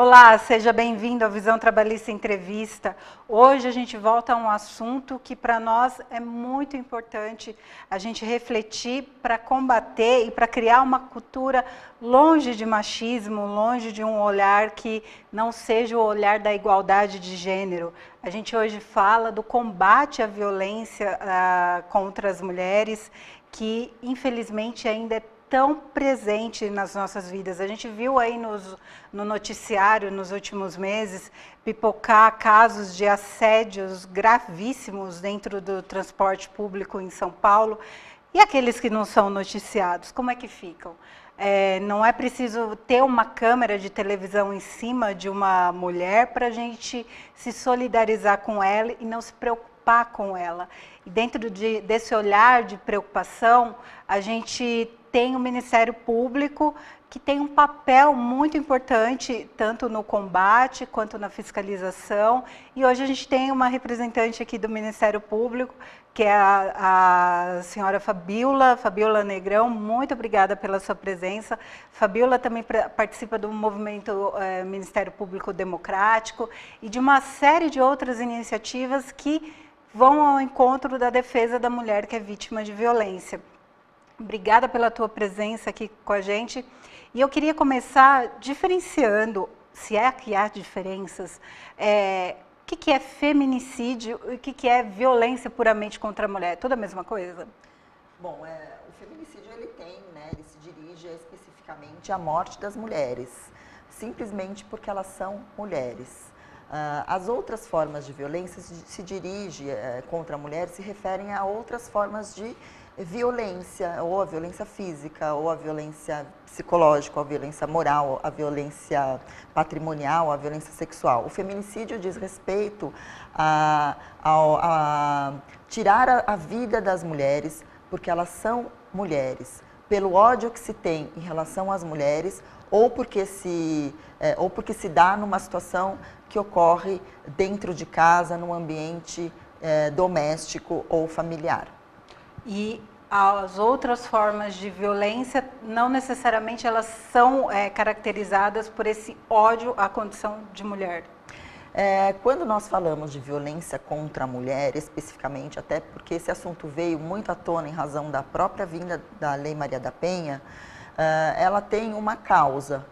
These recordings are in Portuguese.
Olá, seja bem-vindo à Visão Trabalhista Entrevista. Hoje a gente volta a um assunto que para nós é muito importante a gente refletir para combater e para criar uma cultura longe de machismo, longe de um olhar que não seja o olhar da igualdade de gênero. A gente hoje fala do combate à violência contra as mulheres, que infelizmente ainda é tão presente nas nossas vidas. A gente viu aí no noticiário, nos últimos meses, pipocar casos de assédios gravíssimos dentro do transporte público em São Paulo. E aqueles que não são noticiados, como é que ficam? Não é preciso ter uma câmera de televisão em cima de uma mulher para a gente se solidarizar com ela e não se preocupar com ela. E dentro desse olhar de preocupação, a gente tem o Ministério Público, que tem um papel muito importante, tanto no combate quanto na fiscalização. E hoje a gente tem uma representante aqui do Ministério Público, que é a senhora Fabiola Negrão. Muito obrigada pela sua presença. Fabiola também participa do movimento Ministério Público Democrático e de uma série de outras iniciativas que vão ao encontro da defesa da mulher que é vítima de violência. Obrigada pela tua presença aqui com a gente. E eu queria começar diferenciando, se é que há diferenças, o que é feminicídio e o que é violência puramente contra a mulher? Tudo a mesma coisa? Bom, o feminicídio ele se dirige especificamente à morte das mulheres, simplesmente porque elas são mulheres. As outras formas de violência se dirigem contra a mulher, se referem a outras formas de violência, ou a violência física, ou a violência psicológica, ou a violência moral, a violência patrimonial, a violência sexual. O feminicídio diz respeito a tirar a vida das mulheres, porque elas são mulheres, pelo ódio que se tem em relação às mulheres, ou porque se dá numa situação que ocorre dentro de casa, num ambiente doméstico ou familiar. E as outras formas de violência, não necessariamente elas são caracterizadas por esse ódio à condição de mulher. Quando nós falamos de violência contra a mulher, especificamente, até porque esse assunto veio muito à tona em razão da própria vinda da Lei Maria da Penha, ela tem uma causa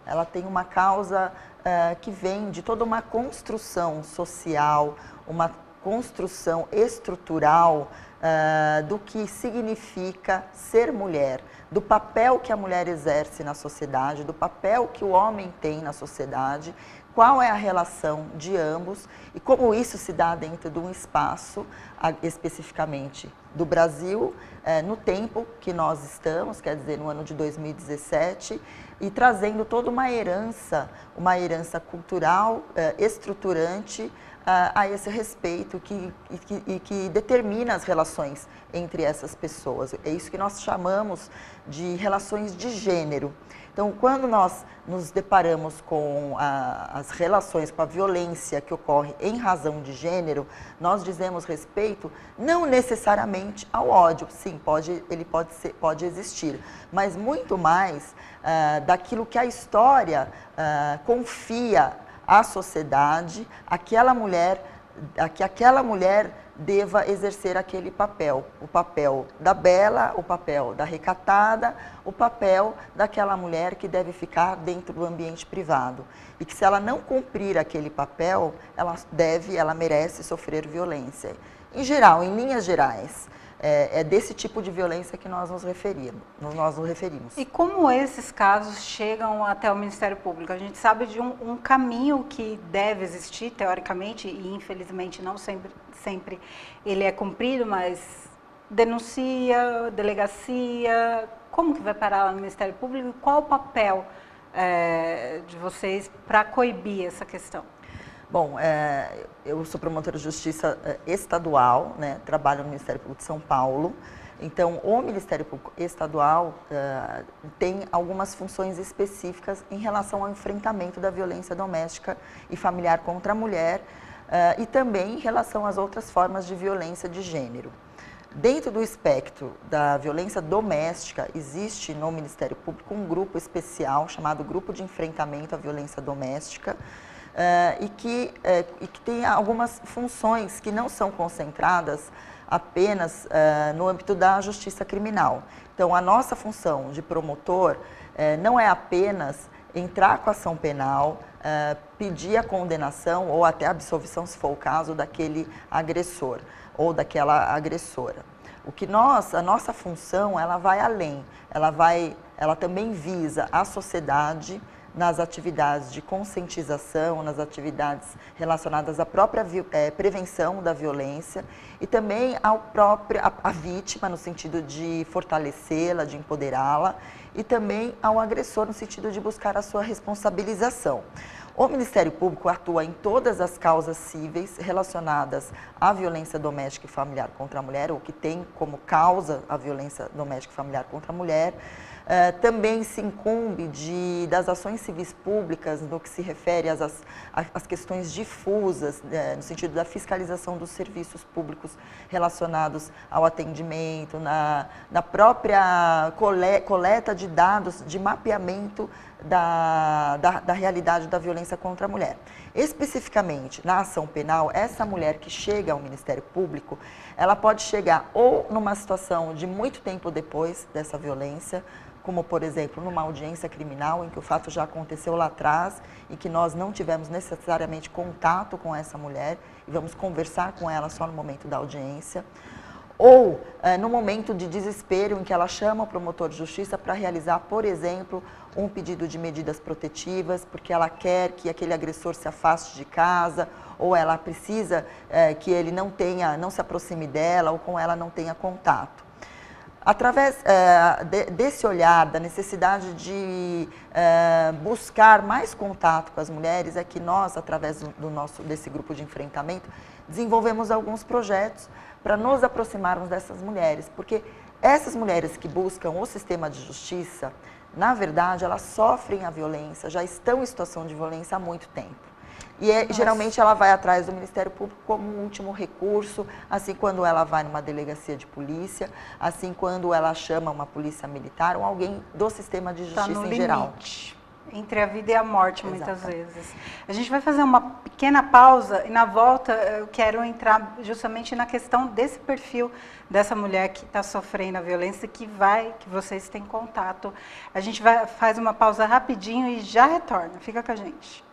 que vem de toda uma construção social, uma construção estrutural do que significa ser mulher, do papel que a mulher exerce na sociedade, do papel que o homem tem na sociedade, qual é a relação de ambos e como isso se dá dentro de um espaço, especificamente do Brasil, no tempo que nós estamos, quer dizer, no ano de 2017, e trazendo toda uma herança cultural, estruturante, a esse respeito que determina as relações entre essas pessoas. É isso que nós chamamos de relações de gênero. Então, quando nós nos deparamos com as relações, com a violência que ocorre em razão de gênero, nós dizemos respeito não necessariamente ao ódio, sim, ele pode existir, mas muito mais daquilo que a história confia à sociedade, que aquela mulher deva exercer aquele papel, o papel da bela, o papel da recatada, o papel daquela mulher que deve ficar dentro do ambiente privado. E que se ela não cumprir aquele papel, ela merece sofrer violência. Em geral, em linhas gerais, é desse tipo de violência que nós nos referimos. E como esses casos chegam até o Ministério Público? A gente sabe de um caminho que deve existir, teoricamente, e infelizmente não sempre ele é cumprido, mas denuncia, delegacia, como que vai parar lá no Ministério Público? E qual o papel de vocês para coibir essa questão? Bom, eu sou promotora de justiça estadual, trabalho no Ministério Público de São Paulo. Então, o Ministério Público Estadual tem algumas funções específicas em relação ao enfrentamento da violência doméstica e familiar contra a mulher e também em relação às outras formas de violência de gênero. Dentro do espectro da violência doméstica, existe no Ministério Público um grupo especial chamado Grupo de Enfrentamento à Violência Doméstica, e que tem algumas funções que não são concentradas apenas no âmbito da justiça criminal. Então, a nossa função de promotor não é apenas entrar com a ação penal, pedir a condenação ou até a absolvição, se for o caso, daquele agressor ou daquela agressora. A nossa função, ela vai além, ela também visa a sociedade nas atividades de conscientização, nas atividades relacionadas à própria prevenção da violência e também à vítima, no sentido de fortalecê-la, de empoderá-la, e também ao agressor, no sentido de buscar a sua responsabilização. O Ministério Público atua em todas as causas cíveis relacionadas à violência doméstica e familiar contra a mulher, ou que tem como causa a violência doméstica e familiar contra a mulher. Também se incumbe das ações civis públicas no que se refere às questões difusas, no sentido da fiscalização dos serviços públicos relacionados ao atendimento, na própria coleta de dados, de mapeamento da realidade da violência contra a mulher. Especificamente na ação penal, essa mulher que chega ao Ministério Público, ela pode chegar ou numa situação de muito tempo depois dessa violência, como, por exemplo, numa audiência criminal, em que o fato já aconteceu lá atrás e que nós não tivemos necessariamente contato com essa mulher e vamos conversar com ela só no momento da audiência. Ou no momento de desespero, em que ela chama o promotor de justiça para realizar, por exemplo, um pedido de medidas protetivas, porque ela quer que aquele agressor se afaste de casa, ou ela precisa que ele não se aproxime dela, ou com ela não tenha contato. Através desse olhar, da necessidade de buscar mais contato com as mulheres, é que nós, através desse grupo de enfrentamento, desenvolvemos alguns projetos para nos aproximarmos dessas mulheres, porque essas mulheres que buscam o sistema de justiça, na verdade, elas sofrem a violência, já estão em situação de violência há muito tempo. E geralmente ela vai atrás do Ministério Público como um último recurso, assim quando ela vai numa delegacia de polícia, assim quando ela chama uma polícia militar ou alguém do sistema de justiça em geral. Entre a vida e a morte, muitas vezes. A gente vai fazer uma pequena pausa e na volta eu quero entrar justamente na questão desse perfil dessa mulher que está sofrendo a violência, que vocês têm contato. A gente faz uma pausa rapidinho e já retorna. Fica com a gente.